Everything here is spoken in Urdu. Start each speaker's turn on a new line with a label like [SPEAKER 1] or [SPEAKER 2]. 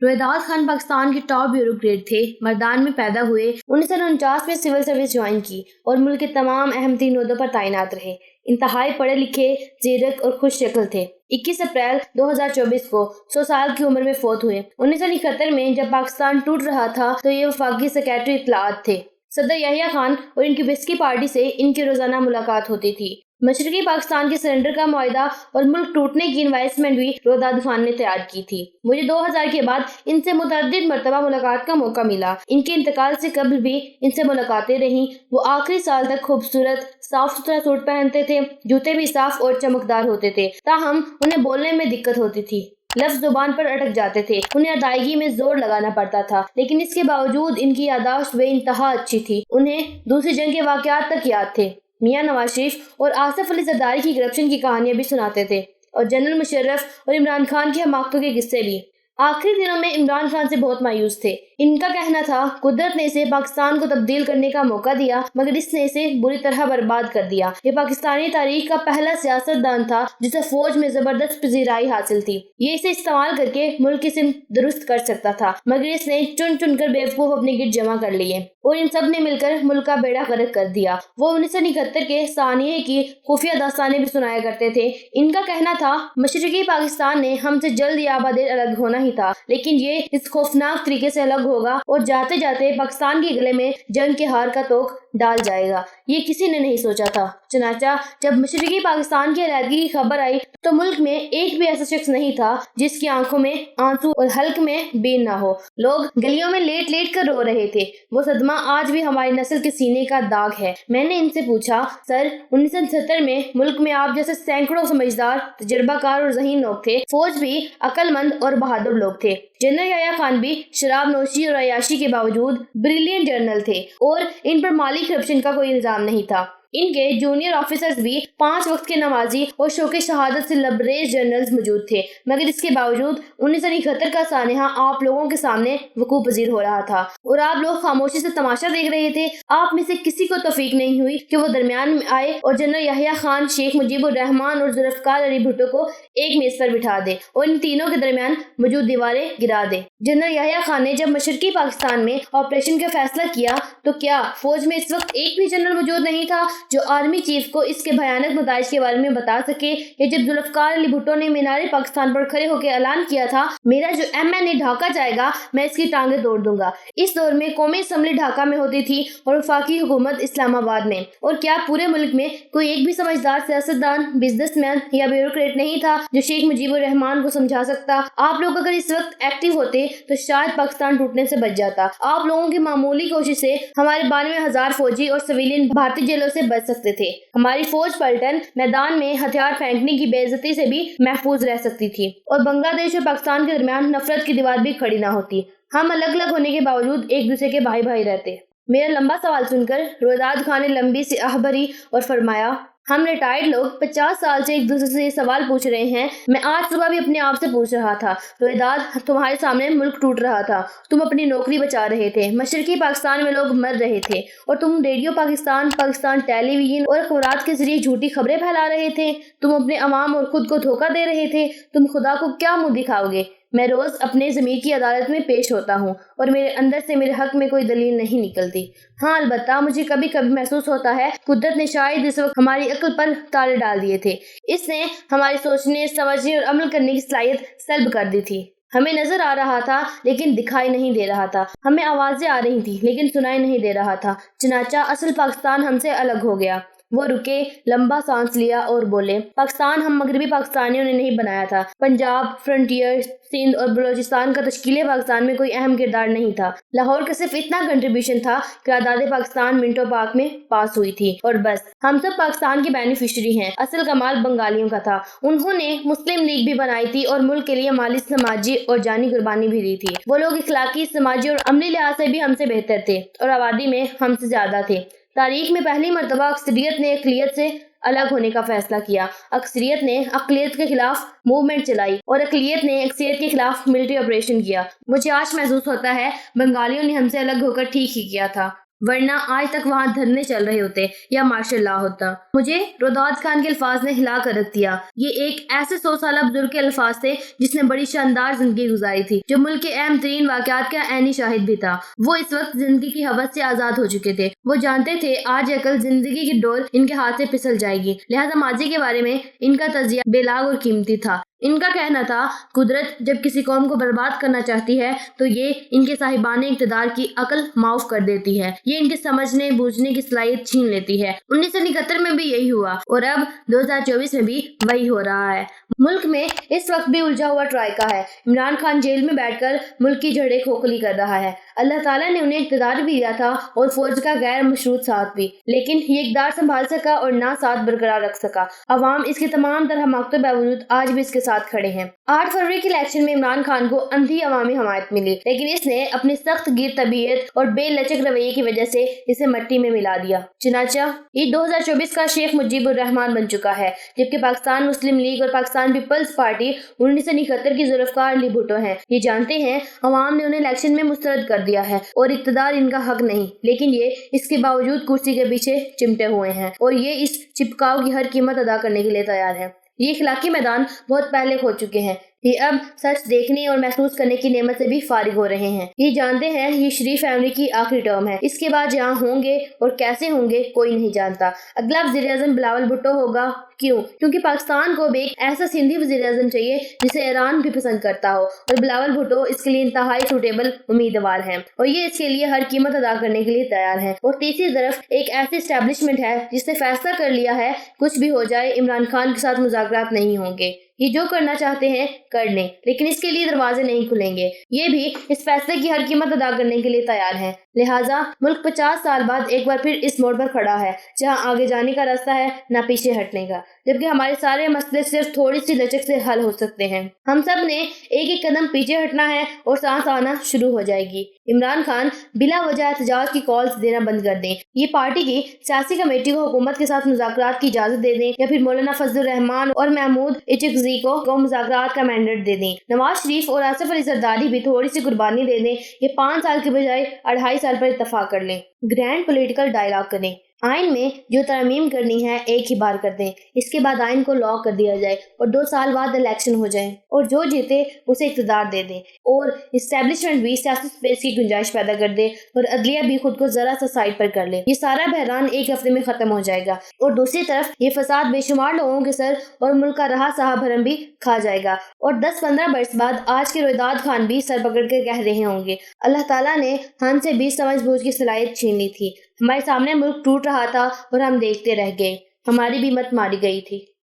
[SPEAKER 1] رویداد خان پاکستان کے ٹاپ بیوروکریٹ تھے۔ مردان میں پیدا ہوئے، 1949 میں سول سروس جوائن کی اور ملک کے تمام اہم ترین عہدوں پر تعینات رہے۔ انتہائی پڑھے لکھے، زیرک اور خوش شکل تھے۔ 21 اپریل 2024 کو 100 سال کی عمر میں فوت ہوئے۔ 1971 میں جب پاکستان ٹوٹ رہا تھا تو یہ وفاقی سیکریٹری اطلاعات تھے۔ صدر یحییٰ خان اور ان کی وسکی پارٹی سے ان کی روزانہ ملاقات ہوتی تھی۔ مشرقی پاکستان کے سرنڈر کا معاہدہ اور ملک ٹوٹنے کی انوائسمنٹ بھی رویداد خان نے تیار کی تھی۔ مجھے 2000 کے بعد ان سے متعدد مرتبہ ملاقات کا موقع ملا۔ ان کے انتقال سے قبل بھی ان سے ملاقاتیں رہیں۔ وہ آخری سال تک خوبصورت صاف ستھرا سوٹ پہنتے تھے، جوتے بھی صاف اور چمکدار ہوتے تھے، تاہم انہیں بولنے میں دقت ہوتی تھی، لفظ زبان پر اٹک جاتے تھے، انہیں ادائیگی میں زور لگانا پڑتا تھا، لیکن اس کے باوجود ان کی یادداشت بے انتہا اچھی تھی۔ انہیں دوسری جنگ کے واقعات تک یاد تھے۔ میاں نواز شریف اور آصف علی زرداری کی کرپشن کی کہانیاں بھی سناتے تھے اور جنرل مشرف اور عمران خان کی حماقتوں کے قصے بھی۔ آخری دنوں میں عمران خان سے بہت مایوس تھے۔ ان کا کہنا تھا قدرت نے اسے پاکستان کو تبدیل کرنے کا موقع دیا مگر اس نے اسے بری طرح برباد کر دیا۔ یہ پاکستانی تاریخ کا پہلا سیاستدان تھا جسے فوج میں زبردست پذیرائی حاصل تھی۔ یہ اسے استعمال کر کے ملک کی سمت درست کر سکتا تھا مگر اس نے چن چن کر بیوقوف اپنے گرد جمع کر لیے اور ان سب نے مل کر ملک کا بیڑا غرق کر دیا۔ وہ 1971 کے ثانیے کی خفیہ داستانیں بھی سنایا کرتے تھے۔ ان کا کہنا تھا مشرقی پاکستان نے ہم سے جلد یا بعدیر الگ ہونا ہی تھا، لیکن یہ اس خوفناک طریقے سے الگ ہوگا اور جاتے جاتے پاکستان کے گلے میں جنگ کے ہار کا توق ڈال جائے گا۔ یہ کسی نے نہیں سوچا تھا۔ چنانچہ جب مشرقی پاکستان کی علیحدگی کی خبر آئی تو ملک میں ایک بھی ایسا شخص نہیں تھا جس کی آنکھوں میں آنسو اور حلق میں بین نہ ہو۔ لوگ گلیوں میں لیٹ لیٹ کر رو رہے تھے۔ وہ صدمہ آج بھی ہماری نسل کے سینے کا داغ ہے۔ میں نے ان سے پوچھا، سر 1970 میں ملک میں آپ جیسے سینکڑوں سمجھدار، تجربہ کار اور ذہین لوگ تھے۔ فوج بھی عقل مند اور بہادر لوگ تھے۔ جنرل یحییٰ خان بھی شراب نوشی اور عیاشی کے باوجود بریلینٹ جنرل تھے اور ان پر مالی کرپشن کا کوئی الزام نہیں تھا۔ ان کے جونیئر آفیسرز بھی 5 وقت کے نمازی اور شوق شہادت سے لبریز جنرلز موجود تھے، مگر اس کے باوجود 1971 کا سانحہ آپ لوگوں کے سامنے وقوع پذیر ہو رہا تھا اور آپ لوگ خاموشی سے تماشا دیکھ رہے تھے۔ آپ میں سے کسی کو توفیق نہیں ہوئی کہ وہ درمیان میں آئے اور جنرل یحییٰ خان، شیخ مجیب الرحمان اور ذوالفقار علی بھٹو کو ایک میز پر بٹھا دے اور ان تینوں کے درمیان موجود دیواریں گرا دے۔ جنرل یحییٰ خان نے جب مشرقی پاکستان میں آپریشن کا فیصلہ کیا تو کیا فوج میں اس وقت ایک بھی جنرل موجود نہیں تھا جو آرمی چیف کو اس کے بھیانک نتائج کے بارے میں بتا سکے؟ یا جب ذوالفقار علی بھٹو نے مینار پاکستان پر کھڑے ہو کے اعلان کیا تھا، میرا جو MNA ڈھاکہ جائے گا میں اس کی ٹانگیں توڑ دوں گا۔ اس دور میں قومی اسمبلی ڈھاکہ میں ہوتی تھی اور وفاقی حکومت اسلام آباد میں، اور کیا پورے ملک میں کوئی ایک بھی سمجھدار سیاستدان، بزنس مین یا بیوروکریٹ نہیں تھا جو شیخ مجیب الرحمان کو سمجھا سکتا؟ آپ لوگ اگر اس وقت ایکٹیو ہوتے تو شاید پاکستان ٹوٹنے سے بچ جاتا۔ آپ لوگوں کی معمولی کوشش سے ہمارے 92,000 فوجی اور سویلین بھارتی جیلوں سے بچ سکتے تھے۔ ہماری فوج پلٹن میدان میں ہتھیار پھینکنے کی بے عزتی سے بھی محفوظ رہ سکتی تھی اور بنگلہ دیش اور پاکستان کے درمیان نفرت کی دیوار بھی کھڑی نہ ہوتی۔ ہم الگ الگ ہونے کے باوجود ایک دوسرے کے بھائی بھائی رہتے۔ میرا لمبا سوال سن کر رویداد خان نے لمبی سی آہ بھری اور فرمایا، ہم ریٹائرڈ لوگ 50 سال سے ایک دوسرے سے یہ سوال پوچھ رہے ہیں۔ میں آج صبح بھی اپنے آپ سے پوچھ رہا تھا۔ رویداد، تمہارے سامنے ملک ٹوٹ رہا تھا، تم اپنی نوکری بچا رہے تھے، مشرقی پاکستان میں لوگ مر رہے تھے اور تم ریڈیو پاکستان، پاکستان ٹیلی ویژن اور اخبارات کے ذریعے جھوٹی خبریں پھیلا رہے تھے۔ تم اپنے عوام اور خود کو دھوکہ دے رہے تھے۔ تم خدا کو کیا منہ دکھاؤ گے؟ میں روز اپنے ضمیر کی عدالت میں پیش ہوتا ہوں اور میرے اندر سے میرے حق میں کوئی دلیل نہیں نکلتی۔ ہاں، البتہ مجھے کبھی کبھی محسوس ہوتا ہے قدرت نے شاید اس وقت ہماری عقل پر تالے ڈال دیے تھے۔ اس نے ہماری سوچنے، سمجھنے اور عمل کرنے کی صلاحیت سلب کر دی تھی۔ ہمیں نظر آ رہا تھا لیکن دکھائی نہیں دے رہا تھا، ہمیں آوازیں آ رہی تھی لیکن سنائی نہیں دے رہا تھا، چنانچہ اصل پاکستان ہم سے الگ ہو گیا۔ وہ رکے، لمبا سانس لیا اور بولے، پاکستان ہم مغربی پاکستانیوں نے نہیں بنایا تھا۔ پنجاب، فرنٹیئر، سندھ اور بلوچستان کا تشکیل پاکستان میں کوئی اہم کردار نہیں تھا۔ لاہور کا صرف اتنا کنٹریبیوشن تھا کہ آزاد پاکستان منٹو پارک میں پاس ہوئی تھی اور بس۔ ہم سب پاکستان کے بینیفیشری ہیں۔ اصل کمال بنگالیوں کا تھا۔ انہوں نے مسلم لیگ بھی بنائی تھی اور ملک کے لیے مالی، سماجی اور جانی قربانی بھی دی تھی۔ وہ لوگ اخلاقی، سماجی اور عملی لحاظ سے بھی ہم سے بہتر تھے اور آبادی میں ہم سے زیادہ تھے۔ تاریخ میں پہلی مرتبہ اکثریت نے اقلیت سے الگ ہونے کا فیصلہ کیا۔ اکثریت نے اقلیت کے خلاف موومنٹ چلائی اور اقلیت نے اکثریت کے خلاف ملٹری آپریشن کیا۔ مجھے آج محسوس ہوتا ہے بنگالیوں نے ہم سے الگ ہو کر ٹھیک ہی کیا تھا۔ ورنہ آج تک وہاں دھرنے چل رہے ہوتے یا مارشل لا ہوتا۔ مجھے روداد خان کے الفاظ نے ہلا کر رکھ دیا۔ یہ ایک ایسے 100 سالہ بزرگ کے الفاظ تھے جس نے بڑی شاندار زندگی گزاری تھی، جو ملک کے اہم ترین واقعات کا عینی شاہد بھی تھا۔ وہ اس وقت زندگی کی ہوس سے آزاد ہو چکے تھے۔ وہ جانتے تھے آج یا کل زندگی کی ڈور ان کے ہاتھ سے پھسل جائے گی، لہٰذا ماضی کے بارے میں ان کا تجزیہ بے لاگ اور قیمتی تھا۔ ان کا کہنا تھا قدرت جب کسی قوم کو برباد کرنا چاہتی ہے تو یہ ان کے صاحبان اقتدار کی عقل معاف کر دیتی ہے، یہ ان کے سمجھنے بوجھنے کی صلاحیت چھین لیتی ہے۔ 1979 میں بھی یہی ہوا اور اب 2024 میں بھی وہی ہو رہا ہے۔ ملک میں اس وقت بھی الجھا ہوا ٹرائیکا ہے۔ عمران خان جیل میں بیٹھ کر ملک کی جڑیں کھوکھلی کر رہا ہے۔ اللہ تعالیٰ نے انہیں اقتدار بھی دیا تھا اور فوج کا غیر مشروط ساتھ بھی، لیکن یہ اقتدار سنبھال سکا اور نہ ساتھ برقرار رکھ سکا۔ عوام اس کے تمام تر حماقتوں کے باوجود آج بھی اس کے ساتھ کھڑے ہیں۔ 8 فروری کے الیکشن میں عمران خان کو اندھی عوامی حمایت ملی، لیکن اس نے اپنی سخت گیر طبیعت اور بے لچک رویے کی وجہ سے اسے مٹی میں ملا دیا۔ چنانچہ یہ 2024 کا شیخ مجیب الرحمان بن چکا ہے، جبکہ پاکستان مسلم لیگ اور پاکستان پیپلز پارٹی 1971 کی ذوالفقار علی بھٹو ہیں۔ یہ جانتے ہیں عوام نے انہیں الیکشن میں مسترد کر دیا ہے اور اقتدار ان کا حق نہیں، لیکن یہ اس کے باوجود کرسی کے پیچھے چمٹے ہوئے ہیں اور یہ اس چپکاؤ کی ہر قیمت ادا کرنے کے لیے تیار ہے۔ یہ اخلاقی میدان بہت پہلے کھو چکے ہیں۔ یہ اب سچ دیکھنے اور محسوس کرنے کی نعمت سے بھی فارغ ہو رہے ہیں۔ یہ جانتے ہیں یہ شریف فیملی کی آخری ٹرم ہے، اس کے بعد یہاں ہوں گے اور کیسے ہوں گے کوئی نہیں جانتا۔ اگلا وزیر اعظم بلاول بھٹو ہوگا۔ کیوں؟ کیونکہ پاکستان کو بھی ایک ایسا سندھی وزیر اعظم چاہیے جسے ایران بھی پسند کرتا ہو، اور بلاول بھٹو اس کے لیے انتہائی سوٹیبل امیدوار ہیں اور یہ اس کے لیے ہر قیمت ادا کرنے کے لیے تیار ہیں۔ اور تیسری طرف ایک ایسی اسٹیبلشمنٹ ہے جس نے فیصلہ کر لیا ہے کچھ بھی ہو جائے عمران خان کے ساتھ مذاکرات نہیں ہوں گے۔ یہ جو کرنا چاہتے ہیں کر لیں، لیکن اس کے لیے دروازے نہیں کھلیں گے۔ یہ بھی اس فیصلے کی ہر قیمت ادا کرنے کے لیے تیار ہیں۔ لہٰذا ملک 50 سال بعد ایک بار پھر اس موڑ پر کھڑا ہے جہاں آگے جانے کا راستہ ہے نہ پیچھے ہٹنے کا، جبکہ ہمارے سارے مسئلے صرف تھوڑی سی لچک سے حل ہو سکتے ہیں۔ ہم سب نے ایک ایک قدم پیچھے ہٹنا ہے اور سانس آنا شروع ہو جائے گی۔ عمران خان بلا وجہ احتجاج کی کالز دینا بند کر دیں۔ یہ پارٹی کی سیاسی کمیٹی کو حکومت کے ساتھ مذاکرات کی اجازت دے دیں یا پھر مولانا فضل الرحمان اور محمود اچکزئی کو مذاکرات کا مینڈیٹ دے دیں۔ نواز شریف اور آصف علی زرداری بھی تھوڑی سی قربانی دے دیں، یہ 5 سال کے بجائے 2.5 سال پر اتفاق کر لیں۔ گرینڈ پولیٹیکل ڈائلاگ کریں۔ آئین میں جو ترمیم کرنی ہے ایک ہی بار کر دیں، اس کے بعد آئین کو لاک کر دیا جائے اور 2 سال بعد الیکشن ہو جائیں اور جو جیتے اسے اقتدار دے دیں، اور اسٹیبلشمنٹ بھی سیاسی سپیس کی گنجائش پیدا کر دے اور عدلیہ بھی خود کو ذرا سا سائڈ پر کر لے۔ یہ سارا بحران ایک ہفتے میں ختم ہو جائے گا اور دوسری طرف یہ فساد بے شمار لوگوں کے سر اور ملک کا رہا سہا بھرم بھی کھا جائے گا، اور 10-15 برس بعد آج کے روداد خان بھی سر پکڑ کے کہہ رہے ہوں گے اللہ تعالیٰ نے ہم سے بھی سمجھ بوجھ کی صلاحیت چھین لی تھی، ہمارے سامنے ملک ٹوٹ رہا تھا اور ہم دیکھتے رہ گئے، ہماری بھی مت ماری گئی تھی۔